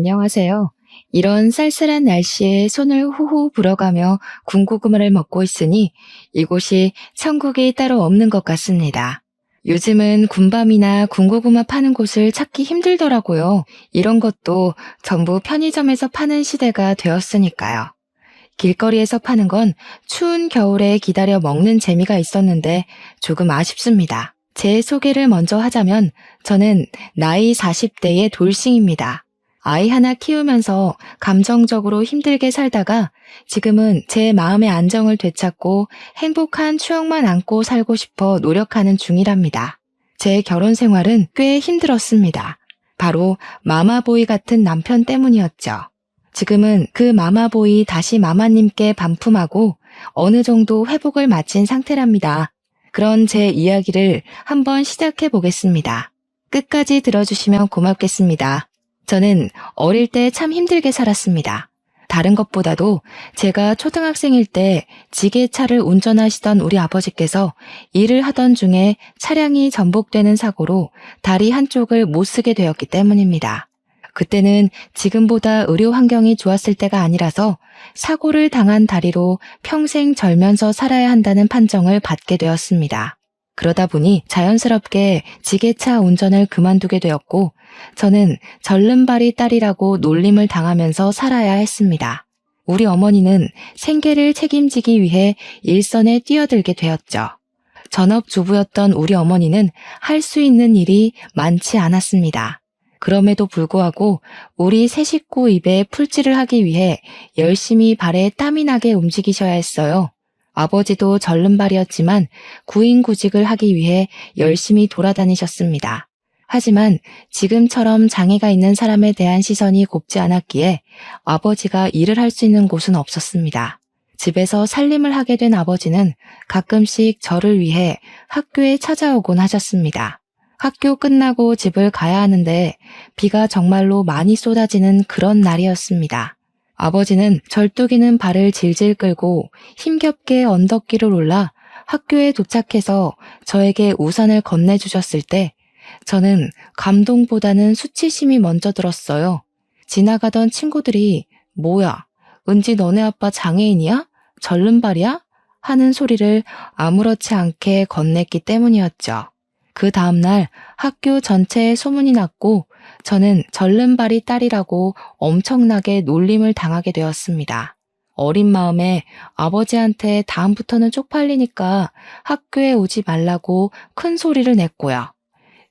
안녕하세요. 이런 쌀쌀한 날씨에 손을 후후 불어가며 군고구마를 먹고 있으니 이곳이 천국이 따로 없는 것 같습니다. 요즘은 군밤이나 군고구마 파는 곳을 찾기 힘들더라고요. 이런 것도 전부 편의점에서 파는 시대가 되었으니까요. 길거리에서 파는 건 추운 겨울에 기다려 먹는 재미가 있었는데 조금 아쉽습니다. 제 소개를 먼저 하자면 저는 나이 40대의 돌싱입니다. 아이 하나 키우면서 감정적으로 힘들게 살다가 지금은 제 마음의 안정을 되찾고 행복한 추억만 안고 살고 싶어 노력하는 중이랍니다. 제 결혼 생활은 꽤 힘들었습니다. 바로 마마보이 같은 남편 때문이었죠. 지금은 그 마마보이 다시 마마님께 반품하고 어느 정도 회복을 마친 상태랍니다. 그런 제 이야기를 한번 시작해 보겠습니다. 끝까지 들어주시면 고맙겠습니다. 저는 어릴 때 참 힘들게 살았습니다. 다른 것보다도 제가 초등학생일 때 지게차를 운전하시던 우리 아버지께서 일을 하던 중에 차량이 전복되는 사고로 다리 한쪽을 못 쓰게 되었기 때문입니다. 그때는 지금보다 의료 환경이 좋았을 때가 아니라서 사고를 당한 다리로 평생 절면서 살아야 한다는 판정을 받게 되었습니다. 그러다 보니 자연스럽게 지게차 운전을 그만두게 되었고 저는 절름발이 딸이라고 놀림을 당하면서 살아야 했습니다. 우리 어머니는 생계를 책임지기 위해 일선에 뛰어들게 되었죠. 전업주부였던 우리 어머니는 할 수 있는 일이 많지 않았습니다. 그럼에도 불구하고 우리 세 식구 입에 풀칠을 하기 위해 열심히 발에 땀이 나게 움직이셔야 했어요. 아버지도 절름발이었지만 구인구직을 하기 위해 열심히 돌아다니셨습니다. 하지만 지금처럼 장애가 있는 사람에 대한 시선이 곱지 않았기에 아버지가 일을 할 수 있는 곳은 없었습니다. 집에서 살림을 하게 된 아버지는 가끔씩 저를 위해 학교에 찾아오곤 하셨습니다. 학교 끝나고 집을 가야 하는데 비가 정말로 많이 쏟아지는 그런 날이었습니다. 아버지는 절뚝이는 발을 질질 끌고 힘겹게 언덕길을 올라 학교에 도착해서 저에게 우산을 건네주셨을 때 저는 감동보다는 수치심이 먼저 들었어요. 지나가던 친구들이 뭐야, 은지 너네 아빠 장애인이야? 절름발이야? 하는 소리를 아무렇지 않게 건넸기 때문이었죠. 그 다음날 학교 전체에 소문이 났고 저는 절름발이 딸이라고 엄청나게 놀림을 당하게 되었습니다. 어린 마음에 아버지한테 다음부터는 쪽팔리니까 학교에 오지 말라고 큰 소리를 냈고요.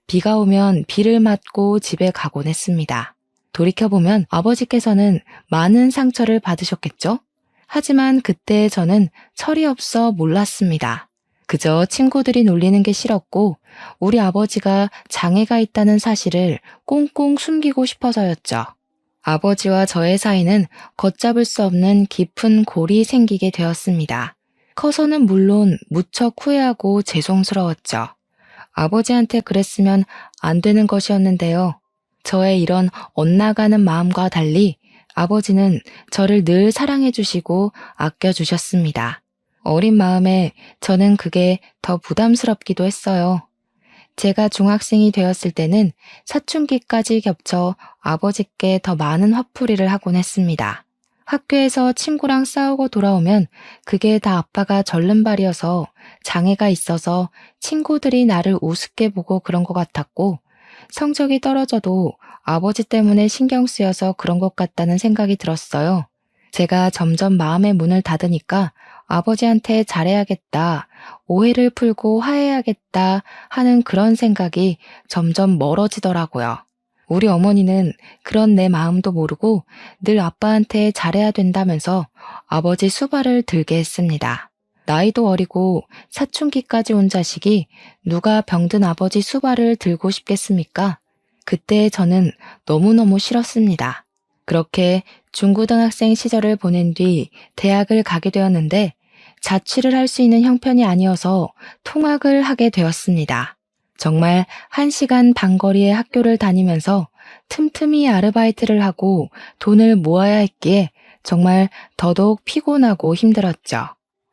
비가 오면 비를 맞고 집에 가곤 했습니다. 돌이켜보면 아버지께서는 많은 상처를 받으셨겠죠? 하지만 그때 저는 철이 없어 몰랐습니다. 그저 친구들이 놀리는 게 싫었고 우리 아버지가 장애가 있다는 사실을 꽁꽁 숨기고 싶어서였죠. 아버지와 저의 사이는 걷잡을 수 없는 깊은 골이 생기게 되었습니다. 커서는 물론 무척 후회하고 죄송스러웠죠. 아버지한테 그랬으면 안 되는 것이었는데요. 저의 이런 엇나가는 마음과 달리 아버지는 저를 늘 사랑해 주시고 아껴 주셨습니다. 어린 마음에 저는 그게 더 부담스럽기도 했어요. 제가 중학생이 되었을 때는 사춘기까지 겹쳐 아버지께 더 많은 화풀이를 하곤 했습니다. 학교에서 친구랑 싸우고 돌아오면 그게 다 아빠가 절름발이어서 장애가 있어서 친구들이 나를 우습게 보고 그런 것 같았고 성적이 떨어져도 아버지 때문에 신경 쓰여서 그런 것 같다는 생각이 들었어요. 제가 점점 마음의 문을 닫으니까 아버지한테 잘해야겠다, 오해를 풀고 화해해야겠다 하는 그런 생각이 점점 멀어지더라고요. 우리 어머니는 그런 내 마음도 모르고 늘 아빠한테 잘해야 된다면서 아버지 수발을 들게 했습니다. 나이도 어리고 사춘기까지 온 자식이 누가 병든 아버지 수발을 들고 싶겠습니까? 그때 저는 너무너무 싫었습니다. 그렇게 중고등학생 시절을 보낸 뒤 대학을 가게 되었는데 자취를 할 수 있는 형편이 아니어서 통학을 하게 되었습니다. 정말 1시간 반 거리의 학교를 다니면서 틈틈이 아르바이트를 하고 돈을 모아야 했기에 정말 더더욱 피곤하고 힘들었죠.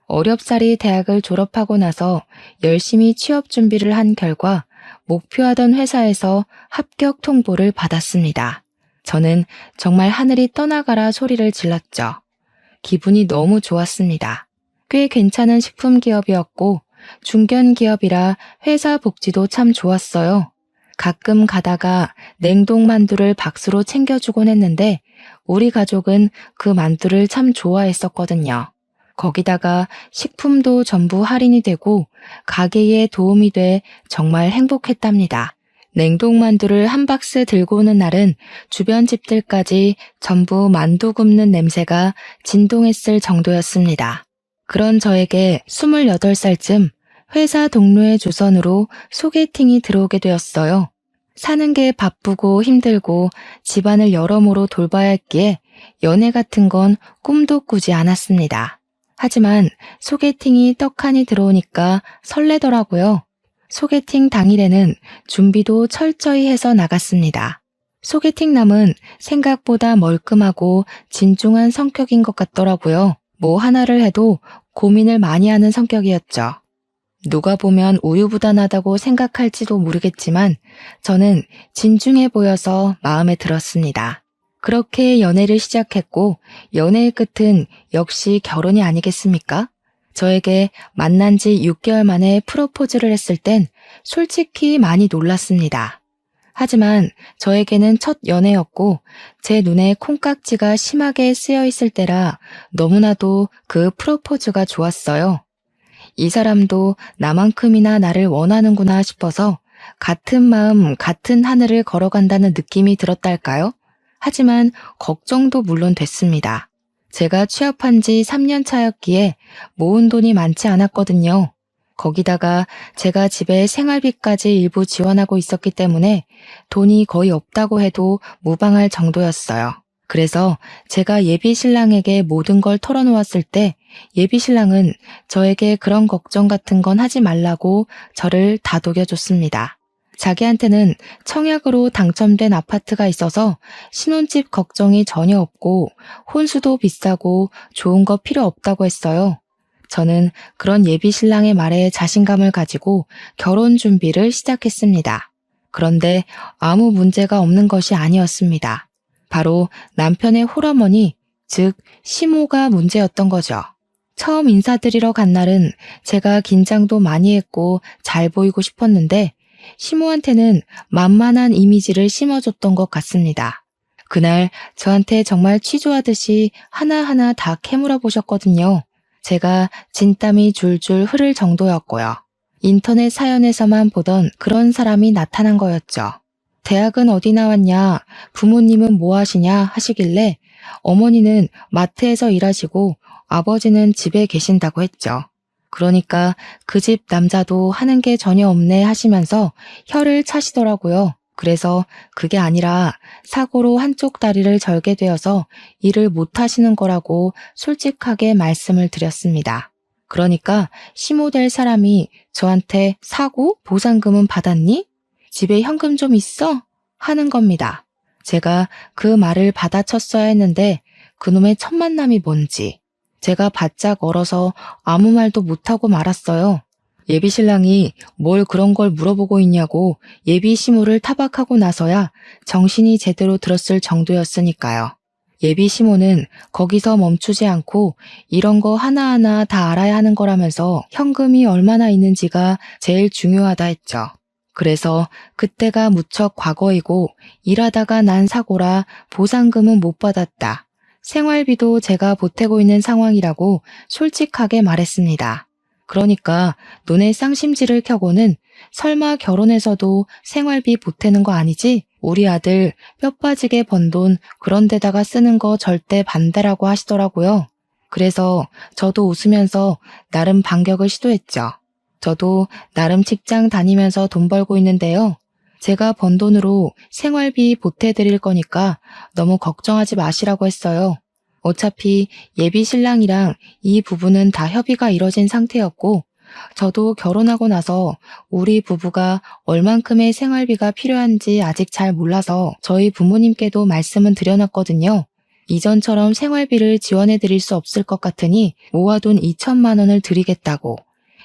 어렵사리 대학을 졸업하고 나서 열심히 취업 준비를 한 결과 목표하던 회사에서 합격 통보를 받았습니다. 저는 정말 하늘이 떠나가라 소리를 질렀죠. 기분이 너무 좋았습니다. 꽤 괜찮은 식품 기업이었고 중견 기업이라 회사 복지도 참 좋았어요. 가끔 가다가 냉동 만두를 박스로 챙겨주곤 했는데 우리 가족은 그 만두를 참 좋아했었거든요. 거기다가 식품도 전부 할인이 되고 가게에 도움이 돼 정말 행복했답니다. 냉동 만두를 한 박스 들고 오는 날은 주변 집들까지 전부 만두 굽는 냄새가 진동했을 정도였습니다. 그런 저에게 28살쯤 회사 동료의 조선으로 소개팅이 들어오게 되었어요. 사는 게 바쁘고 힘들고 집안을 여러모로 돌봐야 했기에 연애 같은 건 꿈도 꾸지 않았습니다. 하지만 소개팅이 떡하니 들어오니까 설레더라고요. 소개팅 당일에는 준비도 철저히 해서 나갔습니다. 소개팅남은 생각보다 멀끔하고 진중한 성격인 것 같더라고요. 뭐 하나를 해도 고민을 많이 하는 성격이었죠. 누가 보면 우유부단하다고 생각할지도 모르겠지만 저는 진중해 보여서 마음에 들었습니다. 그렇게 연애를 시작했고 연애의 끝은 역시 결혼이 아니겠습니까? 저에게 만난 지 6개월 만에 프로포즈를 했을 땐 솔직히 많이 놀랐습니다. 하지만 저에게는 첫 연애였고 제 눈에 콩깍지가 심하게 쓰여 있을 때라 너무나도 그 프로포즈가 좋았어요. 이 사람도 나만큼이나 나를 원하는구나 싶어서 같은 마음, 같은 하늘을 걸어간다는 느낌이 들었달까요? 하지만 걱정도 물론 됐습니다. 제가 취업한 지 3년 차였기에 모은 돈이 많지 않았거든요. 거기다가 제가 집에 생활비까지 일부 지원하고 있었기 때문에 돈이 거의 없다고 해도 무방할 정도였어요. 그래서 제가 예비 신랑에게 모든 걸 털어놓았을 때 예비 신랑은 저에게 그런 걱정 같은 건 하지 말라고 저를 다독여줬습니다. 자기한테는 청약으로 당첨된 아파트가 있어서 신혼집 걱정이 전혀 없고 혼수도 비싸고 좋은 거 필요 없다고 했어요. 저는 그런 예비 신랑의 말에 자신감을 가지고 결혼 준비를 시작했습니다. 그런데 아무 문제가 없는 것이 아니었습니다. 바로 남편의 홀어머니, 즉 시모가 문제였던 거죠. 처음 인사드리러 간 날은 제가 긴장도 많이 했고 잘 보이고 싶었는데 시모한테는 만만한 이미지를 심어줬던 것 같습니다. 그날 저한테 정말 취조하듯이 하나하나 다 캐물어 보셨거든요. 제가 진땀이 줄줄 흐를 정도였고요. 인터넷 사연에서만 보던 그런 사람이 나타난 거였죠. 대학은 어디 나왔냐, 부모님은 뭐 하시냐 하시길래 어머니는 마트에서 일하시고 아버지는 집에 계신다고 했죠. 그러니까 그 집 남자도 하는 게 전혀 없네 하시면서 혀를 차시더라고요. 그래서 그게 아니라 사고로 한쪽 다리를 절게 되어서 일을 못 하시는 거라고 솔직하게 말씀을 드렸습니다. 그러니까 시모될 사람이 저한테 사고 보상금은 받았니? 집에 현금 좀 있어? 하는 겁니다. 제가 그 말을 받아쳤어야 했는데 그놈의 첫 만남이 뭔지 제가 바짝 얼어서 아무 말도 못하고 말았어요. 예비 신랑이 뭘 그런 걸 물어보고 있냐고 예비 시모를 타박하고 나서야 정신이 제대로 들었을 정도였으니까요. 예비 시모는 거기서 멈추지 않고 이런 거 하나하나 다 알아야 하는 거라면서 현금이 얼마나 있는지가 제일 중요하다 했죠. 그래서 그때가 무척 과거이고 일하다가 난 사고라 보상금은 못 받았다. 생활비도 제가 보태고 있는 상황이라고 솔직하게 말했습니다. 그러니까 눈에 쌍심지를 켜고는 설마 결혼해서도 생활비 보태는 거 아니지? 우리 아들 뼈 빠지게 번 돈 그런 데다가 쓰는 거 절대 반대라고 하시더라고요. 그래서 저도 웃으면서 나름 반격을 시도했죠. 저도 나름 직장 다니면서 돈 벌고 있는데요. 제가 번 돈으로 생활비 보태드릴 거니까 너무 걱정하지 마시라고 했어요. 어차피 예비 신랑이랑 이 부부는 다 협의가 이뤄진 상태였고 저도 결혼하고 나서 우리 부부가 얼만큼의 생활비가 필요한지 아직 잘 몰라서 저희 부모님께도 말씀은 드려놨거든요. 이전처럼 생활비를 지원해 드릴 수 없을 것 같으니 모아둔 2천만 원을 드리겠다고.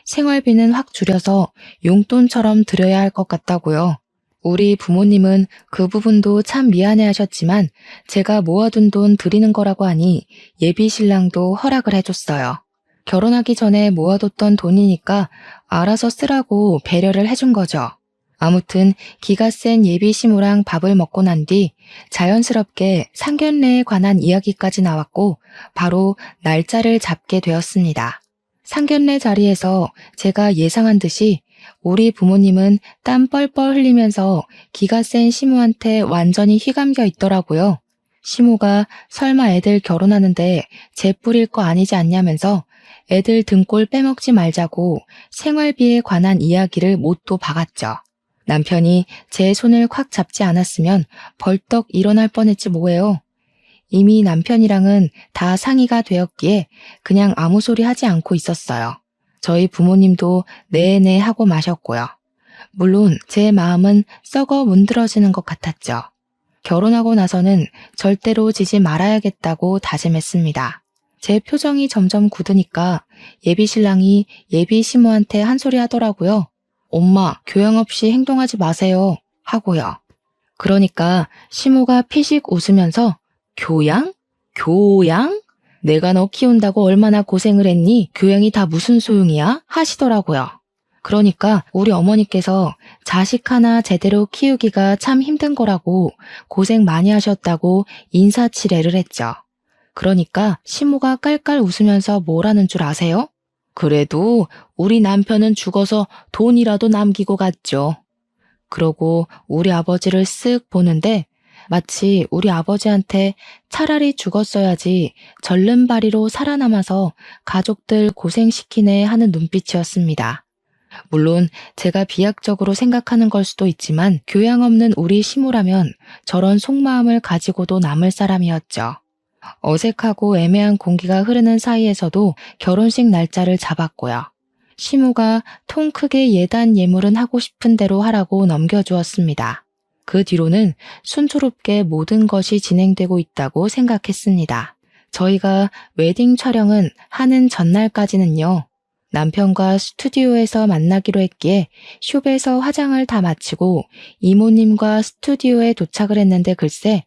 생활비는 확 줄여서 용돈처럼 드려야 할 것 같다고요. 우리 부모님은 그 부분도 참 미안해 하셨지만 제가 모아둔 돈 드리는 거라고 하니 예비 신랑도 허락을 해줬어요. 결혼하기 전에 모아뒀던 돈이니까 알아서 쓰라고 배려를 해준 거죠. 아무튼 기가 센 예비 시모랑 밥을 먹고 난 뒤 자연스럽게 상견례에 관한 이야기까지 나왔고 바로 날짜를 잡게 되었습니다. 상견례 자리에서 제가 예상한 듯이 우리 부모님은 땀 뻘뻘 흘리면서 기가 센 시모한테 완전히 휘감겨 있더라고요. 시모가 설마 애들 결혼하는데 재 뿌릴 거 아니지 않냐면서 애들 등골 빼먹지 말자고 생활비에 관한 이야기를 못도 박았죠. 남편이 제 손을 콱 잡지 않았으면 벌떡 일어날 뻔했지 뭐예요. 이미 남편이랑은 다 상의가 되었기에 그냥 아무 소리 하지 않고 있었어요. 저희 부모님도 네네 하고 마셨고요. 물론 제 마음은 썩어 문드러지는 것 같았죠. 결혼하고 나서는 절대로 지지 말아야겠다고 다짐했습니다. 제 표정이 점점 굳으니까 예비 신랑이 예비 시모한테 한 소리 하더라고요. 엄마, 교양 없이 행동하지 마세요. 하고요. 그러니까 시모가 피식 웃으면서 교양? 교양? 내가 너 키운다고 얼마나 고생을 했니? 교양이 다 무슨 소용이야? 하시더라고요. 그러니까 우리 어머니께서 자식 하나 제대로 키우기가 참 힘든 거라고 고생 많이 하셨다고 인사치레를 했죠. 그러니까 시모가 깔깔 웃으면서 뭐라는 줄 아세요? 그래도 우리 남편은 죽어서 돈이라도 남기고 갔죠. 그러고 우리 아버지를 쓱 보는데 마치 우리 아버지한테 차라리 죽었어야지 절름발이로 살아남아서 가족들 고생시키네 하는 눈빛이었습니다. 물론 제가 비약적으로 생각하는 걸 수도 있지만 교양 없는 우리 시모라면 저런 속마음을 가지고도 남을 사람이었죠. 어색하고 애매한 공기가 흐르는 사이에서도 결혼식 날짜를 잡았고요. 시모가 통 크게 예단 예물은 하고 싶은 대로 하라고 넘겨주었습니다. 그 뒤로는 순조롭게 모든 것이 진행되고 있다고 생각했습니다. 저희가 웨딩 촬영은 하는 전날까지는요. 남편과 스튜디오에서 만나기로 했기에 숍에서 화장을 다 마치고 이모님과 스튜디오에 도착을 했는데 글쎄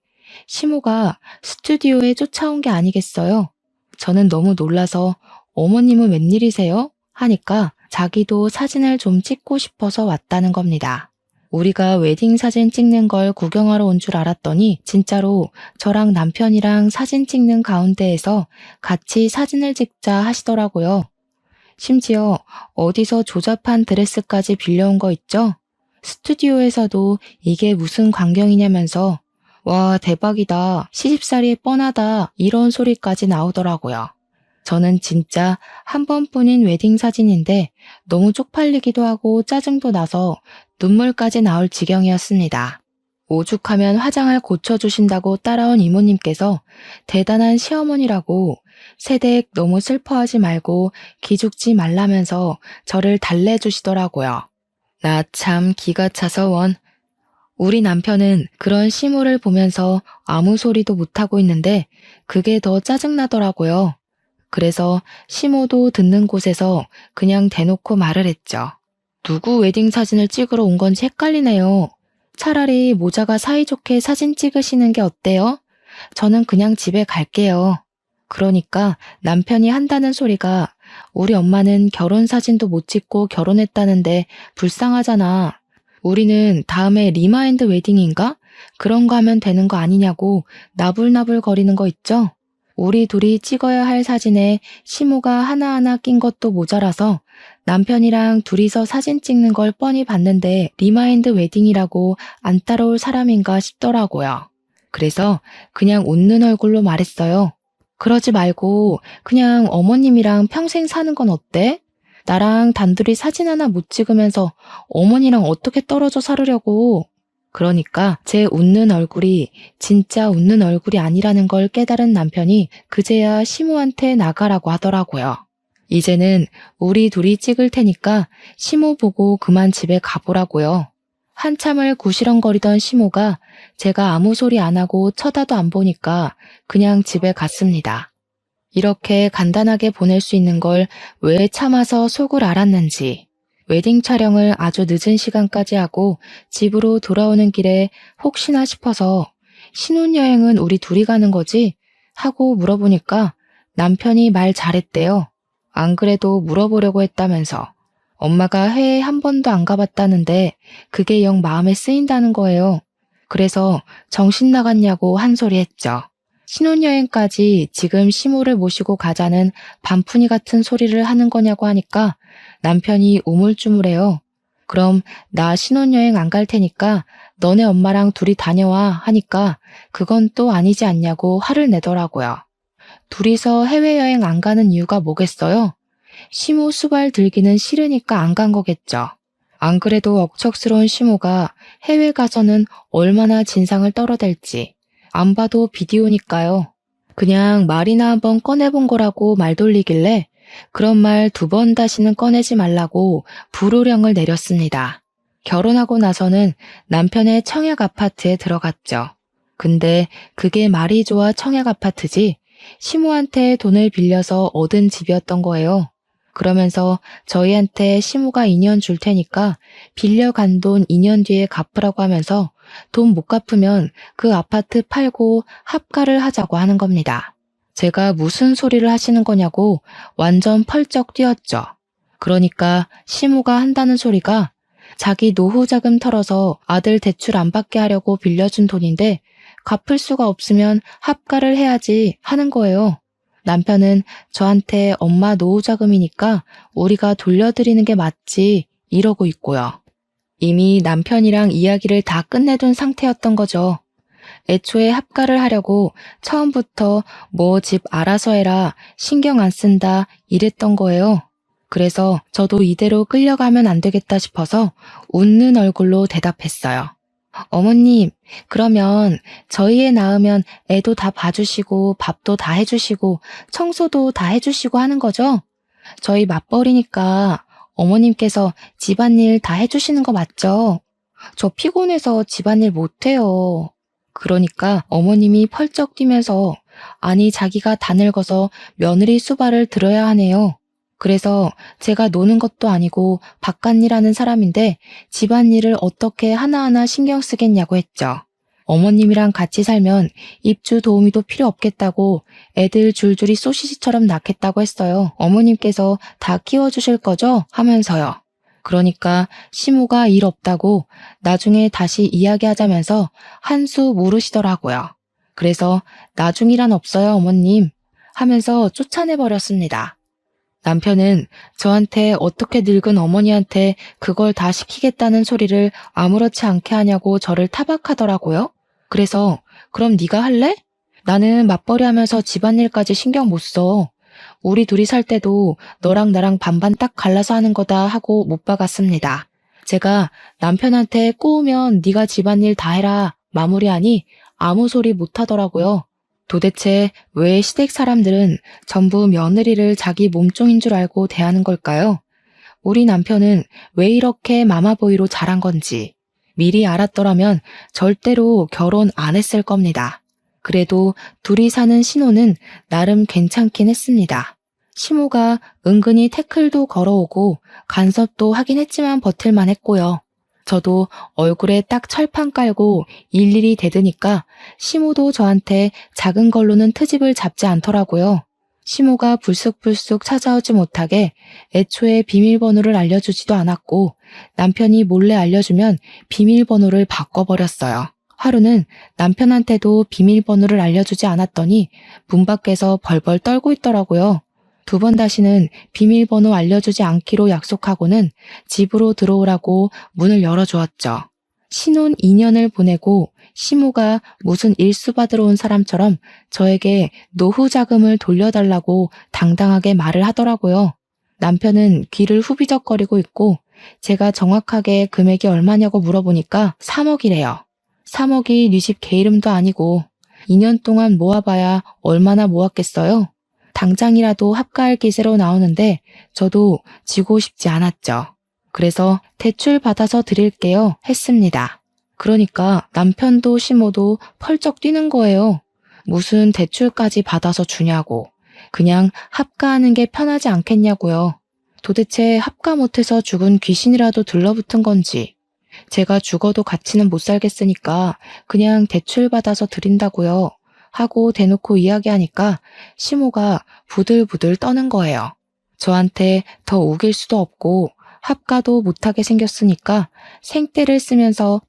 시모가 스튜디오에 쫓아온 게 아니겠어요. 저는 너무 놀라서 어머님은 웬일이세요? 하니까 자기도 사진을 좀 찍고 싶어서 왔다는 겁니다. 우리가 웨딩 사진 찍는 걸 구경하러 온 줄 알았더니 진짜로 저랑 남편이랑 사진 찍는 가운데에서 같이 사진을 찍자 하시더라고요. 심지어 어디서 조잡한 드레스까지 빌려온 거 있죠? 스튜디오에서도 이게 무슨 광경이냐면서 와 대박이다, 시집살이 뻔하다 이런 소리까지 나오더라고요. 저는 진짜 한 번뿐인 웨딩 사진인데 너무 쪽팔리기도 하고 짜증도 나서 눈물까지 나올 지경이었습니다. 오죽하면 화장을 고쳐주신다고 따라온 이모님께서 대단한 시어머니라고 세댁 너무 슬퍼하지 말고 기죽지 말라면서 저를 달래주시더라고요. 나 참 기가 차서 원. 우리 남편은 그런 시모를 보면서 아무 소리도 못하고 있는데 그게 더 짜증나더라고요. 그래서 시모도 듣는 곳에서 그냥 대놓고 말을 했죠. 누구 웨딩 사진을 찍으러 온 건지 헷갈리네요. 차라리 모자가 사이좋게 사진 찍으시는 게 어때요? 저는 그냥 집에 갈게요. 그러니까 남편이 한다는 소리가 우리 엄마는 결혼 사진도 못 찍고 결혼했다는데 불쌍하잖아. 우리는 다음에 리마인드 웨딩인가? 그런 거 하면 되는 거 아니냐고 나불나불 거리는 거 있죠? 우리 둘이 찍어야 할 사진에 시모가 하나하나 낀 것도 모자라서 남편이랑 둘이서 사진 찍는 걸 뻔히 봤는데 리마인드 웨딩이라고 안 따라올 사람인가 싶더라고요. 그래서 그냥 웃는 얼굴로 말했어요. 그러지 말고 그냥 어머님이랑 평생 사는 건 어때? 나랑 단둘이 사진 하나 못 찍으면서 어머니랑 어떻게 떨어져 살으려고. 그러니까 제 웃는 얼굴이 진짜 웃는 얼굴이 아니라는 걸 깨달은 남편이 그제야 시모한테 나가라고 하더라고요. 이제는 우리 둘이 찍을 테니까 시모 보고 그만 집에 가보라고요. 한참을 구시렁거리던 시모가 제가 아무 소리 안 하고 쳐다도 안 보니까 그냥 집에 갔습니다. 이렇게 간단하게 보낼 수 있는 걸 왜 참아서 속을 알았는지, 웨딩 촬영을 아주 늦은 시간까지 하고 집으로 돌아오는 길에 혹시나 싶어서 신혼여행은 우리 둘이 가는 거지? 하고 물어보니까 남편이 말 잘했대요. 안 그래도 물어보려고 했다면서. 엄마가 해외에 한 번도 안 가봤다는데 그게 영 마음에 쓰인다는 거예요. 그래서 정신 나갔냐고 한 소리 했죠. 신혼여행까지 지금 시모를 모시고 가자는 반푼이 같은 소리를 하는 거냐고 하니까 남편이 우물쭈물해요. 그럼 나 신혼여행 안 갈 테니까 너네 엄마랑 둘이 다녀와 하니까 그건 또 아니지 않냐고 화를 내더라고요. 둘이서 해외여행 안 가는 이유가 뭐겠어요? 시모 수발 들기는 싫으니까 안 간 거겠죠. 안 그래도 억척스러운 시모가 해외 가서는 얼마나 진상을 떨어댈지 안 봐도 비디오니까요. 그냥 말이나 한번 꺼내본 거라고 말 돌리길래 그런 말 2번 다시는 꺼내지 말라고 불호령을 내렸습니다. 결혼하고 나서는 남편의 청약 아파트에 들어갔죠. 근데 그게 말이 좋아 청약 아파트지 시모한테 돈을 빌려서 얻은 집이었던 거예요. 그러면서 저희한테 시모가 2년 줄 테니까 빌려간 돈 2년 뒤에 갚으라고 하면서 돈 못 갚으면 그 아파트 팔고 합가를 하자고 하는 겁니다. 제가 무슨 소리를 하시는 거냐고 완전 펄쩍 뛰었죠. 그러니까 시모가 한다는 소리가 자기 노후 자금 털어서 아들 대출 안 받게 하려고 빌려준 돈인데 갚을 수가 없으면 합가를 해야지 하는 거예요. 남편은 저한테 엄마 노후 자금이니까 우리가 돌려드리는 게 맞지 이러고 있고요. 이미 남편이랑 이야기를 다 끝내둔 상태였던 거죠. 애초에 합가를 하려고 처음부터 뭐 집 알아서 해라 신경 안 쓴다 이랬던 거예요. 그래서 저도 이대로 끌려가면 안 되겠다 싶어서 웃는 얼굴로 대답했어요. 어머님, 그러면 저희 애 낳으면 애도 다 봐주시고 밥도 다 해주시고 청소도 다 해주시고 하는 거죠? 저희 맞벌이니까 어머님께서 집안일 다 해주시는 거 맞죠? 저 피곤해서 집안일 못해요. 그러니까 어머님이 펄쩍 뛰면서 아니 자기가 다 늙어서 며느리 수발을 들어야 하네요. 그래서 제가 노는 것도 아니고 바깥일 하는 사람인데 집안일을 어떻게 하나하나 신경 쓰겠냐고 했죠. 어머님이랑 같이 살면 입주 도우미도 필요 없겠다고 애들 줄줄이 소시지처럼 낳겠다고 했어요. 어머님께서 다 키워주실 거죠? 하면서요. 그러니까 시모가 일 없다고 나중에 다시 이야기하자면서 한 수 물으시더라고요. 그래서 나중이란 없어요 어머님 하면서 쫓아내버렸습니다. 남편은 저한테 어떻게 늙은 어머니한테 그걸 다 시키겠다는 소리를 아무렇지 않게 하냐고 저를 타박하더라고요. 그래서 그럼 네가 할래? 나는 맞벌이 하면서 집안일까지 신경 못 써. 우리 둘이 살 때도 너랑 나랑 반반 딱 갈라서 하는 거다 하고 못 박았습니다. 제가 남편한테 꼬우면 네가 집안일 다 해라 마무리하니 아무 소리 못 하더라고요. 도대체 왜 시댁 사람들은 전부 며느리를 자기 몸종인 줄 알고 대하는 걸까요? 우리 남편은 왜 이렇게 마마보이로 자란 건지 미리 알았더라면 절대로 결혼 안 했을 겁니다. 그래도 둘이 사는 신혼은 나름 괜찮긴 했습니다. 시모가 은근히 태클도 걸어오고 간섭도 하긴 했지만 버틸만 했고요. 저도 얼굴에 딱 철판 깔고 일일이 대드니까 시모도 저한테 작은 걸로는 트집을 잡지 않더라고요. 시모가 불쑥불쑥 찾아오지 못하게 애초에 비밀번호를 알려주지도 않았고 남편이 몰래 알려주면 비밀번호를 바꿔버렸어요. 하루는 남편한테도 비밀번호를 알려주지 않았더니 문 밖에서 벌벌 떨고 있더라고요. 2번 다시는 비밀번호 알려주지 않기로 약속하고는 집으로 들어오라고 문을 열어주었죠. 신혼 2년을 보내고 시모가 무슨 일수 받으러 온 사람처럼 저에게 노후 자금을 돌려달라고 당당하게 말을 하더라고요. 남편은 귀를 후비적거리고 있고 제가 정확하게 금액이 얼마냐고 물어보니까 3억이래요. 3억이 네 집 개 이름도 아니고 2년 동안 모아봐야 얼마나 모았겠어요? 당장이라도 합가할 기세로 나오는데 저도 지고 싶지 않았죠. 그래서 대출 받아서 드릴게요 했습니다. 그러니까 남편도 시모도 펄쩍 뛰는 거예요. 무슨 대출까지 받아서 주냐고. 그냥 합가하는 게 편하지 않겠냐고요. 도대체 합가 못해서 죽은 귀신이라도 들러붙은 건지, 제가 죽어도 같이는 못 살겠으니까 그냥 대출 받아서 드린다고요. 하고 대놓고 이야기하니까 시모가 부들부들 떠는 거예요. 저한테 더 우길 수도 없고 합가도 못하게 생겼으니까 생떼를 쓰면서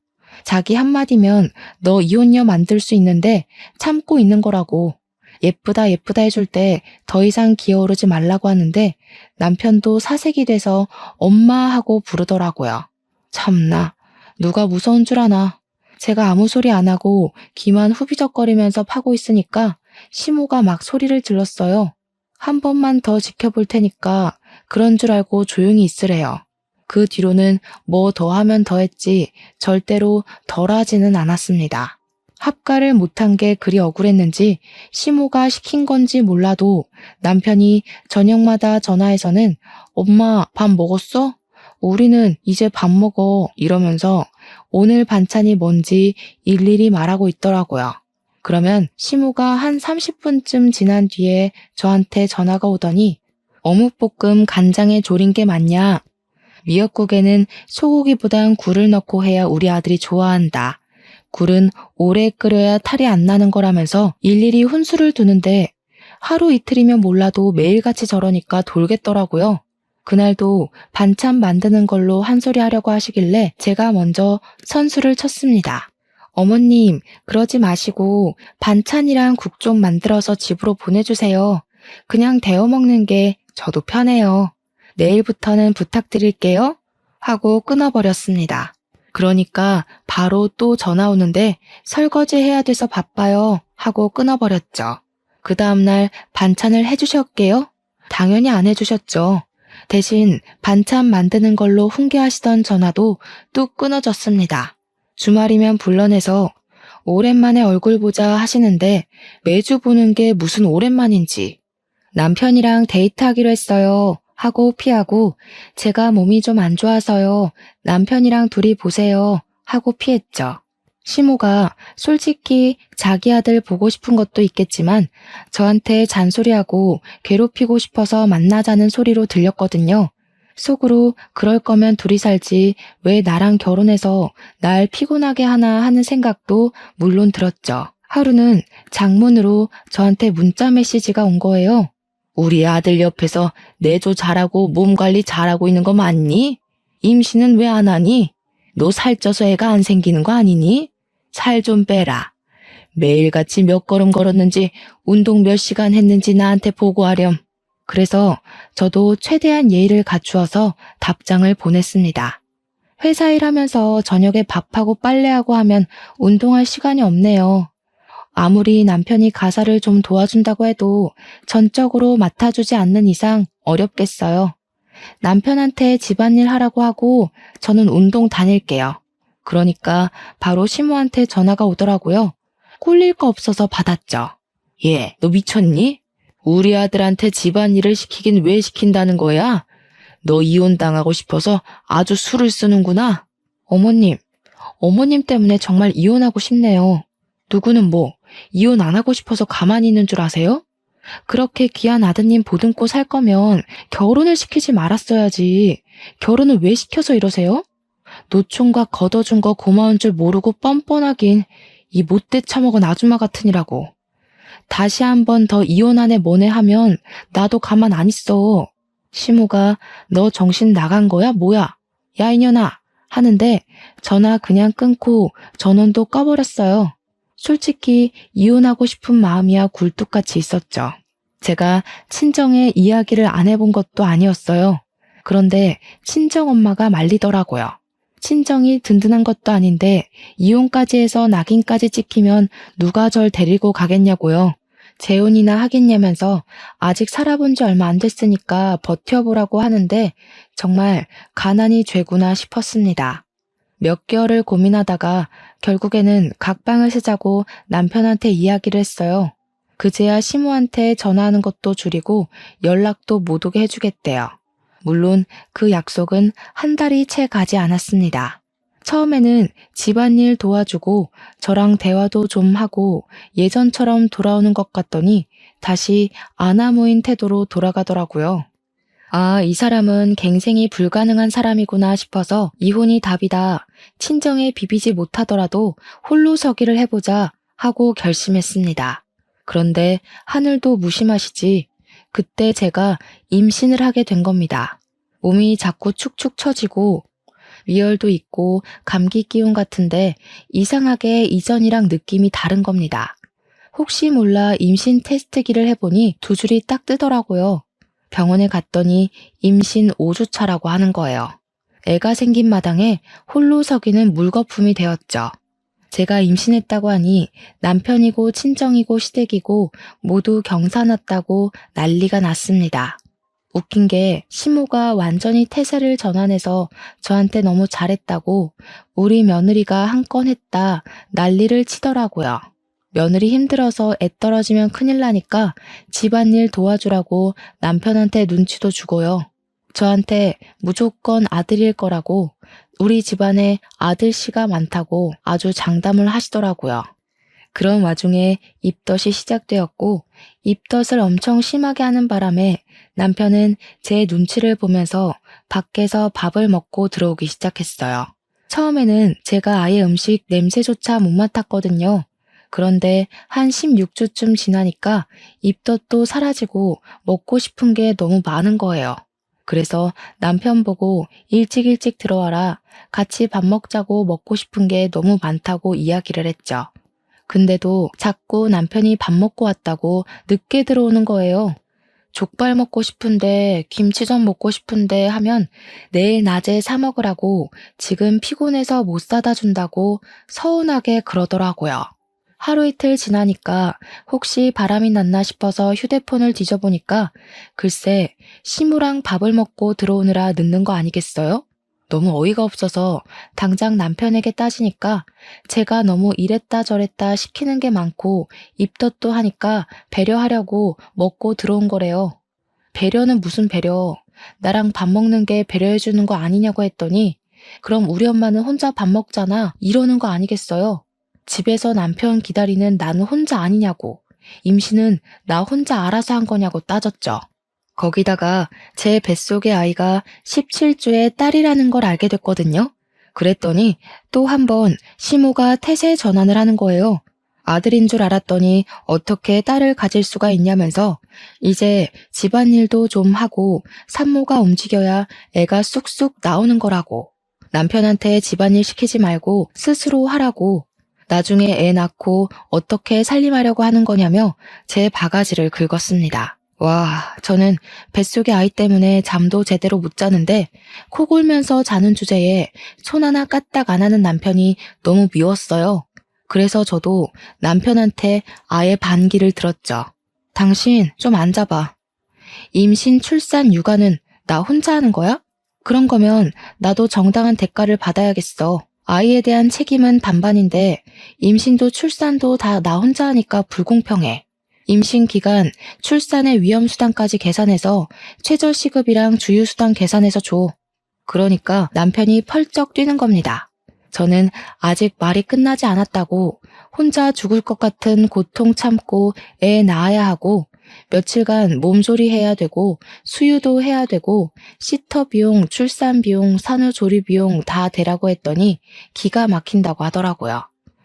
자기 한마디면 너 이혼녀 만들 수 있는데 참고 있는 거라고. 예쁘다 예쁘다 해줄 때 더 이상 기어오르지 말라고 하는데 남편도 사색이 돼서 엄마 하고 부르더라고요. 참나, 누가 무서운 줄 아나. 제가 아무 소리 안 하고 귀만 후비적거리면서 파고 있으니까 시모가 막 소리를 질렀어요. 한 번만 더 지켜볼 테니까 그런 줄 알고 조용히 있으래요. 그 뒤로는 뭐 더 하면 더 했지 절대로 덜 하지는 않았습니다. 합가를 못한 게 그리 억울했는지 시모가 시킨 건지 몰라도 남편이 저녁마다 전화해서는 엄마 밥 먹었어? 우리는 이제 밥 먹어 이러면서 오늘 반찬이 뭔지 일일이 말하고 있더라고요. 그러면 시모가 한 30분쯤 지난 뒤에 저한테 전화가 오더니 어묵볶음 간장에 졸인 게 맞냐? 미역국에는 소고기보단 굴을 넣고 해야 우리 아들이 좋아한다. 굴은 오래 끓여야 탈이 안 나는 거라면서 일일이 훈수를 두는데 하루 이틀이면 몰라도 매일같이 저러니까 돌겠더라고요. 그날도 반찬 만드는 걸로 한 소리 하려고 하시길래 제가 먼저 선수를 쳤습니다. 어머님, 그러지 마시고 반찬이랑 국 좀 만들어서 집으로 보내주세요. 그냥 데워 먹는 게 저도 편해요. 내일부터는 부탁드릴게요. 하고 끊어버렸습니다. 그러니까 바로 또 전화 오는데 설거지 해야 돼서 바빠요. 하고 끊어버렸죠. 그 다음날 반찬을 해주셨게요? 당연히 안 해주셨죠. 대신 반찬 만드는 걸로 훈계하시던 전화도 뚝 끊어졌습니다. 주말이면 불러내서 오랜만에 얼굴 보자 하시는데 매주 보는 게 무슨 오랜만인지. 남편이랑 데이트하기로 했어요. 하고 피하고 제가 몸이 좀 안 좋아서요. 남편이랑 둘이 보세요. 하고 피했죠. 시모가 솔직히 자기 아들 보고 싶은 것도 있겠지만 저한테 잔소리하고 괴롭히고 싶어서 만나자는 소리로 들렸거든요. 속으로 그럴 거면 둘이 살지 왜 나랑 결혼해서 날 피곤하게 하나 하는 생각도 물론 들었죠. 하루는 장문으로 저한테 문자 메시지가 온 거예요. 우리 아들 옆에서 내조 잘하고 몸 관리 잘하고 있는 거 맞니? 임신은 왜 안 하니? 너 살쪄서 애가 안 생기는 거 아니니? 살 좀 빼라. 매일같이 몇 걸음 걸었는지 운동 몇 시간 했는지 나한테 보고하렴. 그래서 저도 최대한 예의를 갖추어서 답장을 보냈습니다. 회사 일하면서 저녁에 밥하고 빨래하고 하면 운동할 시간이 없네요. 아무리 남편이 가사를 좀 도와준다고 해도 전적으로 맡아주지 않는 이상 어렵겠어요. 남편한테 집안일 하라고 하고 저는 운동 다닐게요. 그러니까 바로 시모한테 전화가 오더라고요. 꼴릴 거 없어서 받았죠. 얘, 너 미쳤니? 우리 아들한테 집안일을 시키긴 왜 시킨다는 거야? 너 이혼당하고 싶어서 아주 수를 쓰는구나. 어머님 때문에 정말 이혼하고 싶네요. 누구는 뭐 이혼 안 하고 싶어서 가만히 있는 줄 아세요? 그렇게 귀한 아드님 보듬고 살 거면 결혼을 시키지 말았어야지. 결혼을 왜 시켜서 이러세요? 노총각 걷어준 거 고마운 줄 모르고 뻔뻔하긴 이 못돼 처먹은 아줌마 같으니라고. 다시 한 번 더 이혼하네 뭐네 하면 나도 가만 안 있어. 시모가 너 정신 나간 거야 뭐야? 야 이년아 하는데 전화 그냥 끊고 전원도 꺼버렸어요. 솔직히 이혼하고 싶은 마음이야 굴뚝같이 있었죠. 제가 친정에 이야기를 안 해본 것도 아니었어요. 그런데 친정엄마가 말리더라고요. 친정이 든든한 것도 아닌데 이혼까지 해서 낙인까지 찍히면 누가 절 데리고 가겠냐고요. 재혼이나 하겠냐면서 아직 살아본 지 얼마 안 됐으니까 버텨보라고 하는데 정말 가난이 죄구나 싶었습니다. 몇 개월을 고민하다가 결국에는 각방을 쓰자고 남편한테 이야기를 했어요. 그제야 시모한테 전화하는 것도 줄이고 연락도 못 오게 해주겠대요. 물론 그 약속은 한 달이 채 가지 않았습니다. 처음에는 집안일 도와주고 저랑 대화도 좀 하고 예전처럼 돌아오는 것 같더니 다시 아나무인 태도로 돌아가더라고요. 아, 이 사람은 갱생이 불가능한 사람이구나 싶어서 이혼이 답이다. 친정에 비비지 못하더라도 홀로 서기를 해보자 하고 결심했습니다. 그런데 하늘도 무심하시지. 그때 제가 임신을 하게 된 겁니다. 몸이 자꾸 축축 처지고 위열도 있고 감기 기운 같은데 이상하게 이전이랑 느낌이 다른 겁니다. 혹시 몰라 임신 테스트기를 해보니 두 줄이 딱 뜨더라고요. 병원에 갔더니 임신 5주 차라고 하는 거예요. 애가 생긴 마당에 홀로 서기는 물거품이 되었죠. 제가 임신했다고 하니 남편이고 친정이고 시댁이고 모두 경사났다고 난리가 났습니다. 웃긴 게 시모가 완전히 태세를 전환해서 저한테 너무 잘했다고 우리 며느리가 한 건 했다 난리를 치더라고요. 며느리 힘들어서 애 떨어지면 큰일 나니까 집안일 도와주라고 남편한테 눈치도 주고요. 저한테 무조건 아들일 거라고 우리 집안에 아들씨가 많다고 아주 장담을 하시더라고요. 그런 와중에 입덧이 시작되었고 입덧을 엄청 심하게 하는 바람에 남편은 제 눈치를 보면서 밖에서 밥을 먹고 들어오기 시작했어요. 처음에는 제가 아예 음식 냄새조차 못 맡았거든요. 그런데 한 16주쯤 지나니까 입덧도 사라지고 먹고 싶은 게 너무 많은 거예요. 그래서 남편 보고 일찍 들어와라. 같이 밥 먹자고 먹고 싶은 게 너무 많다고 이야기를 했죠. 근데도 자꾸 남편이 밥 먹고 왔다고 늦게 들어오는 거예요. 족발 먹고 싶은데 김치전 먹고 싶은데 하면 내일 낮에 사 먹으라고 지금 피곤해서 못 사다 준다고 서운하게 그러더라고요. 하루 이틀 지나니까 혹시 바람이 났나 싶어서 휴대폰을 뒤져보니까 글쎄 시무랑 밥을 먹고 들어오느라 늦는 거 아니겠어요? 너무 어이가 없어서 당장 남편에게 따지니까 제가 너무 이랬다 저랬다 시키는 게 많고 입덧도 하니까 배려하려고 먹고 들어온 거래요. 배려는 무슨 배려? 나랑 밥 먹는 게 배려해주는 거 아니냐고 했더니 그럼 우리 엄마는 혼자 밥 먹잖아 이러는 거 아니겠어요? 집에서 남편 기다리는 나는 혼자 아니냐고, 임신은 나 혼자 알아서 한 거냐고 따졌죠. 거기다가 제 뱃속의 아이가 17주의 딸이라는 걸 알게 됐거든요. 그랬더니 또 한 번 시모가 태세 전환을 하는 거예요. 아들인 줄 알았더니 어떻게 딸을 가질 수가 있냐면서 이제 집안일도 좀 하고 산모가 움직여야 애가 쑥쑥 나오는 거라고. 남편한테 집안일 시키지 말고 스스로 하라고. 나중에 애 낳고 어떻게 살림하려고 하는 거냐며 제 바가지를 긁었습니다. 와, 저는 뱃속의 아이 때문에 잠도 제대로 못 자는데 코 골면서 자는 주제에 손 하나 까딱 안 하는 남편이 너무 미웠어요. 그래서 저도 남편한테 아예 반기를 들었죠. 당신 좀 앉아봐. 임신, 출산, 육아는 나 혼자 하는 거야? 그런 거면 나도 정당한 대가를 받아야겠어. 아이에 대한 책임은 반반인데 임신도 출산도 다 나 혼자 하니까 불공평해. 임신 기간, 출산의 위험수당까지 계산해서 최저시급이랑 주휴수당 계산해서 줘. 그러니까 남편이 펄쩍 뛰는 겁니다. 저는 아직 말이 끝나지 않았다고 혼자 죽을 것 같은 고통 참고 애 낳아야 하고 며칠간 몸조리 해야 되고 수유도 해야 되고 시터 비용, 출산 비용, 산후조리 비용 다 대라고 했더니 기가 막힌다고 하더라고요.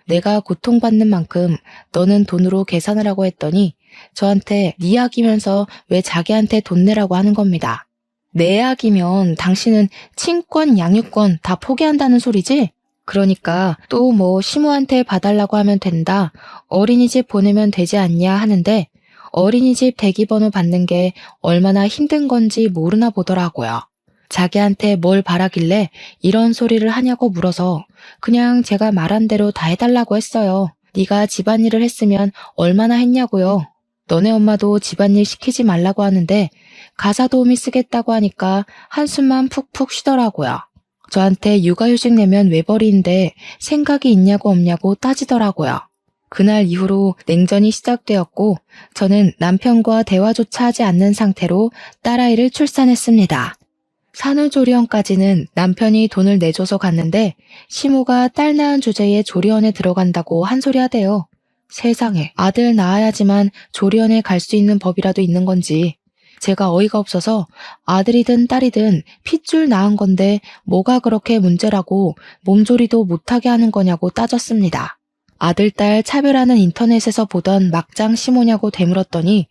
내가 고통받는 만큼 너는 돈으로 계산하라고 했더니 저한테 네 약이면서 왜 자기한테 돈 내라고 하는 겁니다. 내 약이면 당신은 친권, 양육권 다 포기한다는 소리지? 그러니까 또 뭐 시모한테 봐달라고 하면 된다. 어린이집 보내면 되지 않냐 하는데 어린이집 대기번호 받는 게 얼마나 힘든 건지 모르나 보더라고요. 자기한테 뭘 바라길래 이런 소리를 하냐고 물어서 그냥 제가 말한 대로 다 해달라고 했어요. 네가 집안일을 했으면 얼마나 했냐고요. 너네 엄마도 집안일 시키지 말라고 하는데 가사 도우미 쓰겠다고 하니까 한숨만 푹푹 쉬더라고요. 저한테 육아휴직 내면 외벌이인데 생각이 있냐고 없냐고 따지더라고요. 그날 이후로 냉전이 시작되었고 저는 남편과 대화조차 하지 않는 상태로 딸아이를 출산했습니다. 산후조리원까지는 남편이 돈을 내줘서 갔는데 시모가 딸 낳은 주제에 조리원에 들어간다고 한 소리 하대요. 세상에, 아들 낳아야지만 조리원에 갈 수 있는 법이라도 있는 건지. 제가 어이가 없어서 아들이든 딸이든 핏줄 낳은 건데 뭐가 그렇게 문제라고 몸조리도 못하게 하는 거냐고 따졌습니다. 아들, 딸 차별하는 인터넷에서 보던 막장 시모냐고 되물었더니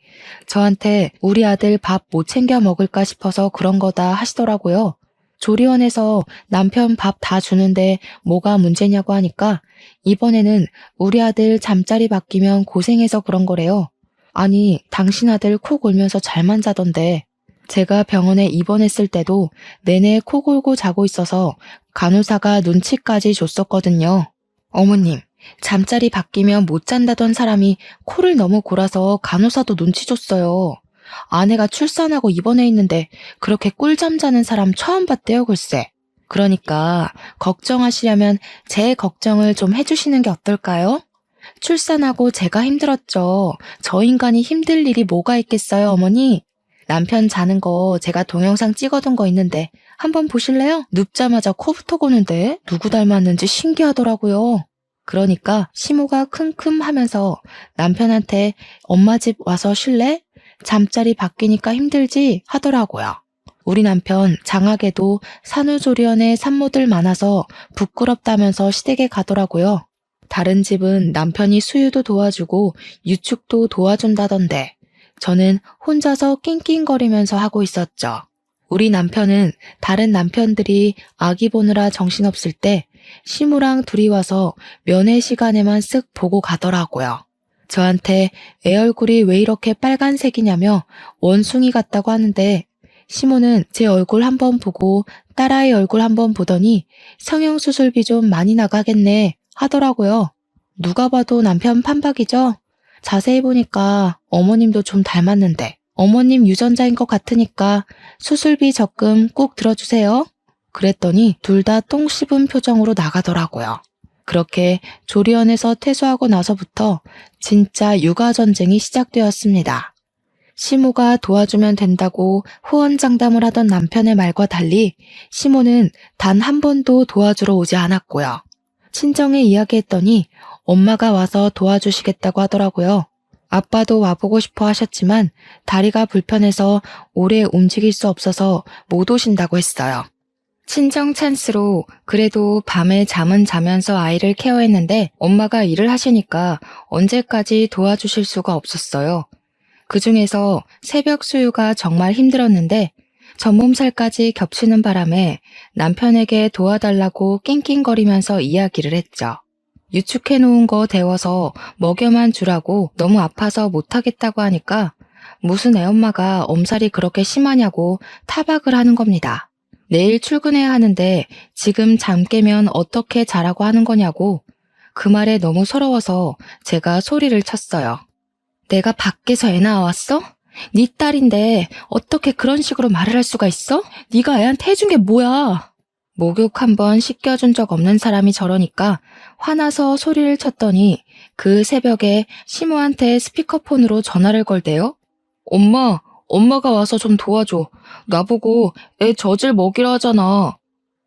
저한테 우리 아들 밥 못 챙겨 먹을까 싶어서 그런 거다 하시더라고요. 조리원에서 남편 밥 다 주는데 뭐가 문제냐고 하니까 이번에는 우리 아들 잠자리 바뀌면 고생해서 그런 거래요. 아니, 당신 아들 코 골면서 잘만 자던데. 제가 병원에 입원했을 때도 내내 코 골고 자고 있어서 간호사가 눈치까지 줬었거든요. 어머님, 잠자리 바뀌면 못 잔다던 사람이 코를 너무 골아서 간호사도 눈치 줬어요. 아내가 출산하고 입원해 있는데 그렇게 꿀잠 자는 사람 처음 봤대요, 글쎄. 그러니까 걱정하시려면 제 걱정을 좀 해주시는 게 어떨까요? 출산하고 제가 힘들었죠. 저 인간이 힘들 일이 뭐가 있겠어요, 어머니? 남편 자는 거 제가 동영상 찍어둔 거 있는데 한번 보실래요? 눕자마자 코부터 고는데 누구 닮았는지 신기하더라고요. 그러니까 시모가 킁킁 하면서 남편한테 엄마 집 와서 쉴래? 잠자리 바뀌니까 힘들지? 하더라고요. 우리 남편 장학에도 산후조리원에 산모들 많아서 부끄럽다면서 시댁에 가더라고요. 다른 집은 남편이 수유도 도와주고 유축도 도와준다던데 저는 혼자서 낑낑거리면서 하고 있었죠. 우리 남편은 다른 남편들이 아기 보느라 정신없을 때 시무랑 둘이 와서 면회 시간에만 쓱 보고 가더라고요. 저한테 애 얼굴이 왜 이렇게 빨간색이냐며 원숭이 같다고 하는데 시모는 제 얼굴 한번 보고 딸아이 얼굴 한번 보더니 성형수술비 좀 많이 나가겠네 하더라고요. 누가 봐도 남편 판박이죠? 자세히 보니까 어머님도 좀 닮았는데 어머님 유전자인 것 같으니까 수술비 적금 꼭 들어주세요. 그랬더니 둘 다 똥 씹은 표정으로 나가더라고요. 그렇게 조리원에서 퇴소하고 나서부터 진짜 육아전쟁이 시작되었습니다. 시모가 도와주면 된다고 호언장담을 하던 남편의 말과 달리 시모는 단 한 번도 도와주러 오지 않았고요. 친정에 이야기했더니 엄마가 와서 도와주시겠다고 하더라고요. 아빠도 와보고 싶어 하셨지만 다리가 불편해서 오래 움직일 수 없어서 못 오신다고 했어요. 친정 찬스로 그래도 밤에 잠은 자면서 아이를 케어했는데 엄마가 일을 하시니까 언제까지 도와주실 수가 없었어요. 그중에서 새벽 수유가 정말 힘들었는데 전몸살까지 겹치는 바람에 남편에게 도와달라고 낑낑거리면서 이야기를 했죠. 유축해놓은 거 데워서 먹여만 주라고 너무 아파서 못하겠다고 하니까 무슨 애엄마가 엄살이 그렇게 심하냐고 타박을 하는 겁니다. 내일 출근해야 하는데 지금 잠 깨면 어떻게 자라고 하는 거냐고. 그 말에 너무 서러워서 제가 소리를 쳤어요. 내가 밖에서 애 낳아왔어? 네 딸인데 어떻게 그런 식으로 말을 할 수가 있어? 네가 애한테 해준 게 뭐야? 목욕 한번 씻겨준 적 없는 사람이 저러니까 화나서 소리를 쳤더니 그 새벽에 시모한테 스피커폰으로 전화를 걸대요. 엄마가 와서 좀 도와줘. 나보고 애 젖을 먹이라 하잖아.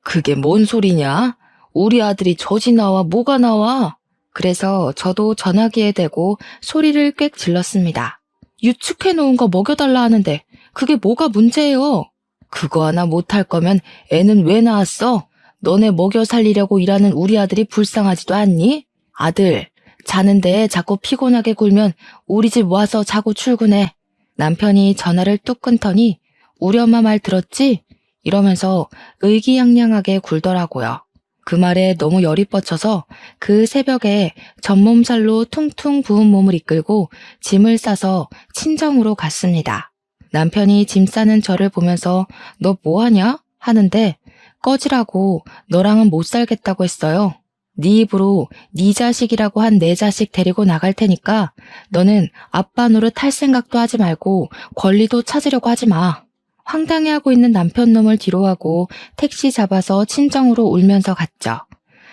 그게 뭔 소리냐? 우리 아들이 젖이 나와 뭐가 나와? 그래서 저도 전화기에 대고 소리를 꽥 질렀습니다. 유축해놓은 거 먹여달라 하는데 그게 뭐가 문제예요? 그거 하나 못할 거면 애는 왜 낳았어? 너네 먹여 살리려고 일하는 우리 아들이 불쌍하지도 않니? 아들, 자는데 자꾸 피곤하게 굴면 우리 집 와서 자고 출근해. 남편이 전화를 뚝 끊더니 우리 엄마 말 들었지? 이러면서 의기양양하게 굴더라고요. 그 말에 너무 열이 뻗쳐서 그 새벽에 전몸살로 퉁퉁 부은 몸을 이끌고 짐을 싸서 친정으로 갔습니다. 남편이 짐 싸는 저를 보면서 너 뭐하냐? 하는데 꺼지라고 너랑은 못 살겠다고 했어요. 네 입으로 네 자식이라고 한 내 자식 데리고 나갈 테니까 너는 아빠 노릇 할 생각도 하지 말고 권리도 찾으려고 하지 마. 황당해하고 있는 남편 놈을 뒤로하고 택시 잡아서 친정으로 울면서 갔죠.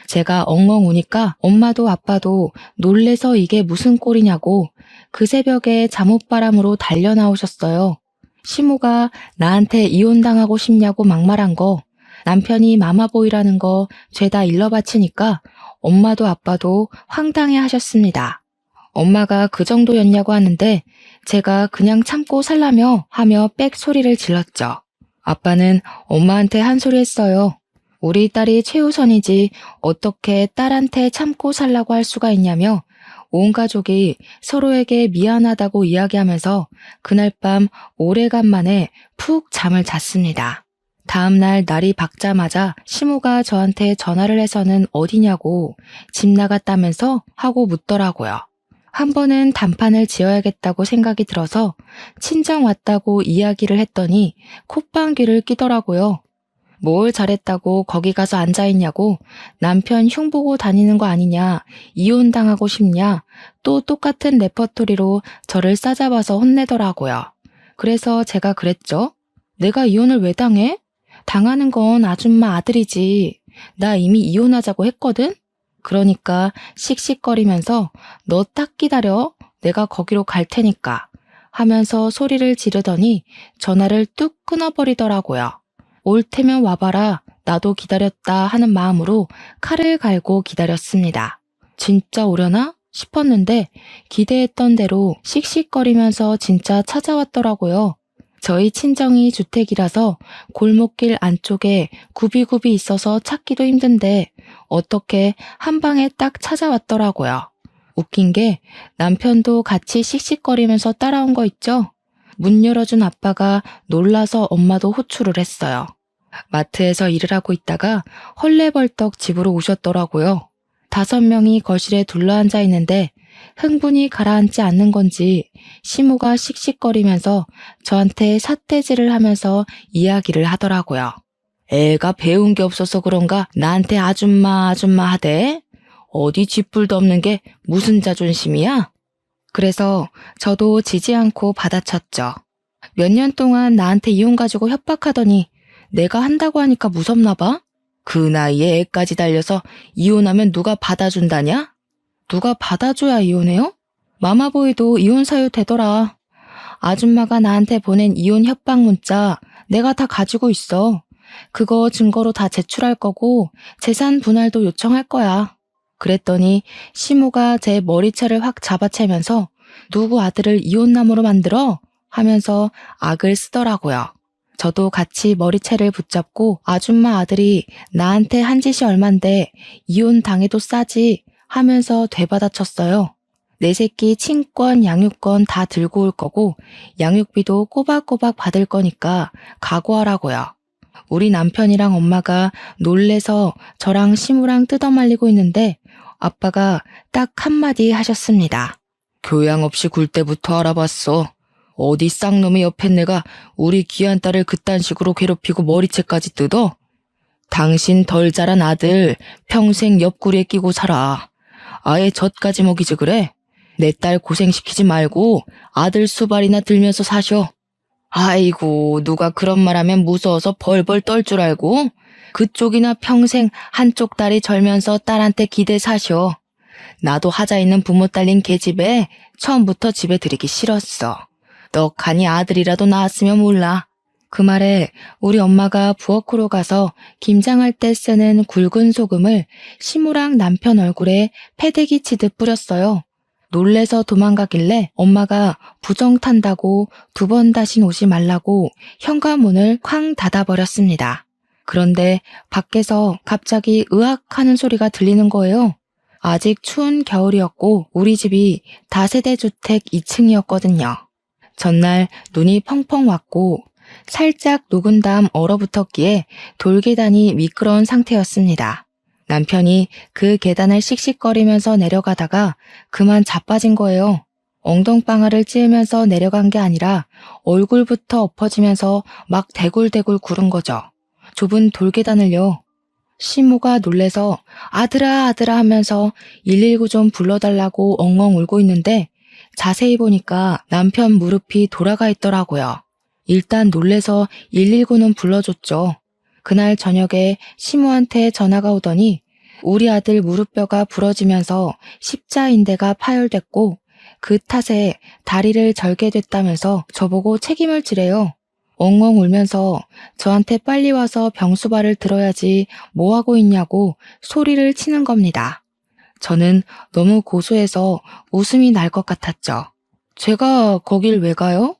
제가 엉엉 우니까 엄마도 아빠도 놀래서 이게 무슨 꼴이냐고 그 새벽에 잠옷바람으로 달려 나오셨어요. 시모가 나한테 이혼당하고 싶냐고 막말한 거, 남편이 마마보이라는 거 죄다 일러 바치니까 엄마도 아빠도 황당해 하셨습니다. 엄마가 그 정도였냐고 하는데 제가 그냥 참고 살라며 하며 빽 소리를 질렀죠. 아빠는 엄마한테 한 소리 했어요. 우리 딸이 최우선이지 어떻게 딸한테 참고 살라고 할 수가 있냐며 온 가족이 서로에게 미안하다고 이야기하면서 그날 밤 오래간만에 푹 잠을 잤습니다. 다음 날 날이 밝자마자 시모가 저한테 전화를 해서는 어디냐고 집 나갔다면서 하고 묻더라고요. 한 번은 단판을 지어야겠다고 생각이 들어서 친정 왔다고 이야기를 했더니 콧방귀를 끼더라고요. 뭘 잘했다고 거기 가서 앉아있냐고, 남편 흉보고 다니는 거 아니냐, 이혼당하고 싶냐, 또 똑같은 레퍼토리로 저를 싸잡아서 혼내더라고요. 그래서 제가 그랬죠. 내가 이혼을 왜 당해? 당하는 건 아줌마 아들이지. 나 이미 이혼하자고 했거든? 그러니까 씩씩거리면서 너 딱 기다려. 내가 거기로 갈 테니까 하면서 소리를 지르더니 전화를 뚝 끊어버리더라고요. 올 테면 와봐라. 나도 기다렸다 하는 마음으로 칼을 갈고 기다렸습니다. 진짜 오려나 싶었는데 기대했던 대로 씩씩거리면서 진짜 찾아왔더라고요. 저희 친정이 주택이라서 골목길 안쪽에 굽이굽이 있어서 찾기도 힘든데 어떻게 한 방에 딱 찾아왔더라고요. 웃긴 게 남편도 같이 씩씩거리면서 따라온 거 있죠? 문 열어준 아빠가 놀라서 엄마도 호출을 했어요. 마트에서 일을 하고 있다가 헐레벌떡 집으로 오셨더라고요. 5명이 거실에 둘러앉아 있는데 흥분이 가라앉지 않는 건지 시모가 씩씩거리면서 저한테 삿대질을 하면서 이야기를 하더라고요. 애가 배운 게 없어서 그런가 나한테 아줌마 아줌마 하대? 어디 쥐뿔도 없는 게 무슨 자존심이야? 그래서 저도 지지 않고 받아쳤죠. 몇 년 동안 나한테 이혼 가지고 협박하더니 내가 한다고 하니까 무섭나 봐? 그 나이에 애까지 달려서 이혼하면 누가 받아준다냐? 누가 받아줘야 이혼해요? 마마보이도 이혼 사유 되더라. 아줌마가 나한테 보낸 이혼 협박 문자 내가 다 가지고 있어. 그거 증거로 다 제출할 거고 재산 분할도 요청할 거야. 그랬더니 시모가 제 머리채를 확 잡아채면서 누구 아들을 이혼남으로 만들어? 하면서 악을 쓰더라고요. 저도 같이 머리채를 붙잡고 아줌마 아들이 나한테 한 짓이 얼만데 이혼 당해도 싸지 하면서 되받아쳤어요. 내 새끼 친권, 양육권 다 들고 올 거고 양육비도 꼬박꼬박 받을 거니까 각오하라고요. 우리 남편이랑 엄마가 놀래서 저랑 시무랑 뜯어말리고 있는데 아빠가 딱 한마디 하셨습니다. 교양 없이 굴 때부터 알아봤어. 어디 쌍놈의 옆에 내가 우리 귀한 딸을 그딴 식으로 괴롭히고 머리채까지 뜯어? 당신 덜 자란 아들 평생 옆구리에 끼고 살아. 아예 젖까지 먹이지 그래? 내 딸 고생시키지 말고 아들 수발이나 들면서 사셔. 아이고 누가 그런 말하면 무서워서 벌벌 떨 줄 알고? 그쪽이나 평생 한쪽 다리 절면서 딸한테 기대 사셔. 나도 하자 있는 부모 딸린 계집애 처음부터 집에 들이기 싫었어. 떡하니 아들이라도 낳았으면 몰라. 그 말에 우리 엄마가 부엌으로 가서 김장할 때 쓰는 굵은 소금을 시무랑 남편 얼굴에 패대기 치듯 뿌렸어요. 놀래서 도망가길래 엄마가 부정 탄다고 2번 다신 오지 말라고 현관문을 쾅 닫아버렸습니다. 그런데 밖에서 갑자기 으악 하는 소리가 들리는 거예요. 아직 추운 겨울이었고 우리 집이 다세대 주택 2층이었거든요. 전날 눈이 펑펑 왔고 살짝 녹은 다음 얼어붙었기에 돌계단이 미끄러운 상태였습니다. 남편이 그 계단을 씩씩거리면서 내려가다가 그만 자빠진 거예요. 엉덩방아를 찌으면서 내려간 게 아니라 얼굴부터 엎어지면서 막 대굴대굴 구른 거죠. 좁은 돌계단을요. 시모가 놀래서 아들아 아들아 하면서 119 좀 불러달라고 엉엉 울고 있는데 자세히 보니까 남편 무릎이 돌아가 있더라고요. 일단 놀래서 119는 불러줬죠. 그날 저녁에 시모한테 전화가 오더니 우리 아들 무릎뼈가 부러지면서 십자인대가 파열됐고 그 탓에 다리를 절게 됐다면서 저보고 책임을 지래요. 엉엉 울면서 저한테 빨리 와서 병수발을 들어야지 뭐하고 있냐고 소리를 치는 겁니다. 저는 너무 고소해서 웃음이 날 것 같았죠. 제가 거길 왜 가요?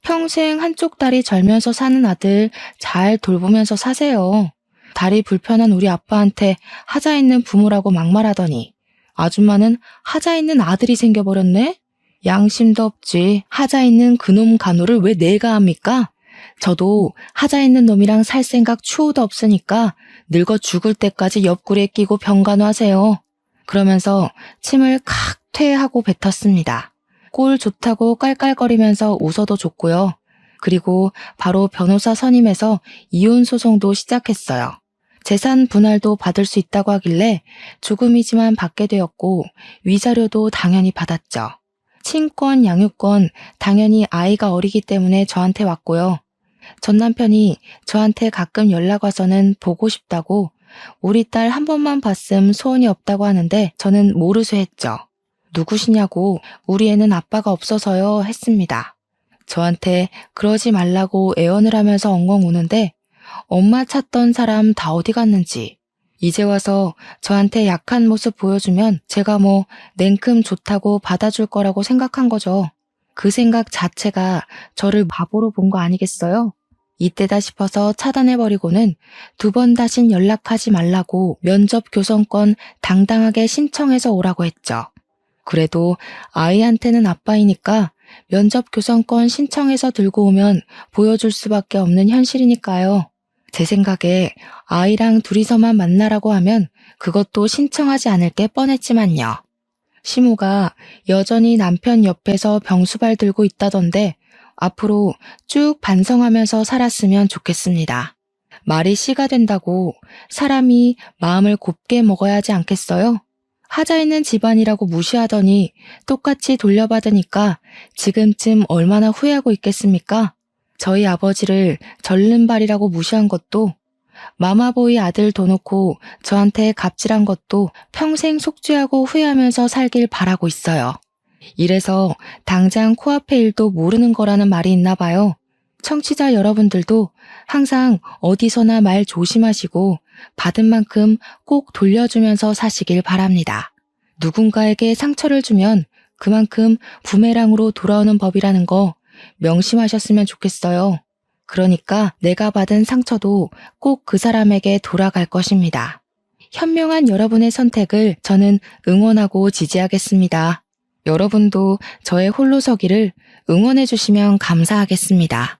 평생 한쪽 다리 절면서 사는 아들 잘 돌보면서 사세요. 다리 불편한 우리 아빠한테 하자 있는 부모라고 막말하더니 아줌마는 하자 있는 아들이 생겨버렸네? 양심도 없지. 하자 있는 그놈 간호를 왜 내가 합니까? 저도 하자 있는 놈이랑 살 생각 추호도 없으니까 늙어 죽을 때까지 옆구리에 끼고 병간호하세요. 그러면서 침을 칵 퇴하고 뱉었습니다. 꼴 좋다고 깔깔거리면서 웃어도 좋고요. 그리고 바로 변호사 선임해서 이혼 소송도 시작했어요. 재산 분할도 받을 수 있다고 하길래 조금이지만 받게 되었고 위자료도 당연히 받았죠. 친권, 양육권 당연히 아이가 어리기 때문에 저한테 왔고요. 전 남편이 저한테 가끔 연락 와서는 보고 싶다고 우리 딸 한 번만 봤음 소원이 없다고 하는데 저는 모르쇠 했죠. 누구시냐고 우리 애는 아빠가 없어서요 했습니다. 저한테 그러지 말라고 애원을 하면서 엉엉 우는데 엄마 찾던 사람 다 어디 갔는지 이제 와서 저한테 약한 모습 보여주면 제가 뭐 냉큼 좋다고 받아줄 거라고 생각한 거죠. 그 생각 자체가 저를 바보로 본 거 아니겠어요? 이때다 싶어서 차단해버리고는 2번 다신 연락하지 말라고 면접 교섭권 당당하게 신청해서 오라고 했죠. 그래도 아이한테는 아빠이니까 면접 교섭권 신청해서 들고 오면 보여줄 수밖에 없는 현실이니까요. 제 생각에 아이랑 둘이서만 만나라고 하면 그것도 신청하지 않을 게 뻔했지만요. 시모가 여전히 남편 옆에서 병수발 들고 있다던데 앞으로 쭉 반성하면서 살았으면 좋겠습니다. 말이 씨가 된다고 사람이 마음을 곱게 먹어야 하지 않겠어요? 하자 있는 집안이라고 무시하더니 똑같이 돌려받으니까 지금쯤 얼마나 후회하고 있겠습니까? 저희 아버지를 절름발이라고 무시한 것도 마마보이 아들 둬 놓고 저한테 갑질한 것도 평생 속죄하고 후회하면서 살길 바라고 있어요. 이래서 당장 코앞의 일도 모르는 거라는 말이 있나 봐요. 청취자 여러분들도 항상 어디서나 말 조심하시고 받은 만큼 꼭 돌려주면서 사시길 바랍니다. 누군가에게 상처를 주면 그만큼 부메랑으로 돌아오는 법이라는 거 명심하셨으면 좋겠어요. 그러니까 내가 받은 상처도 꼭 그 사람에게 돌아갈 것입니다. 현명한 여러분의 선택을 저는 응원하고 지지하겠습니다. 여러분도 저의 홀로서기를 응원해 주시면 감사하겠습니다.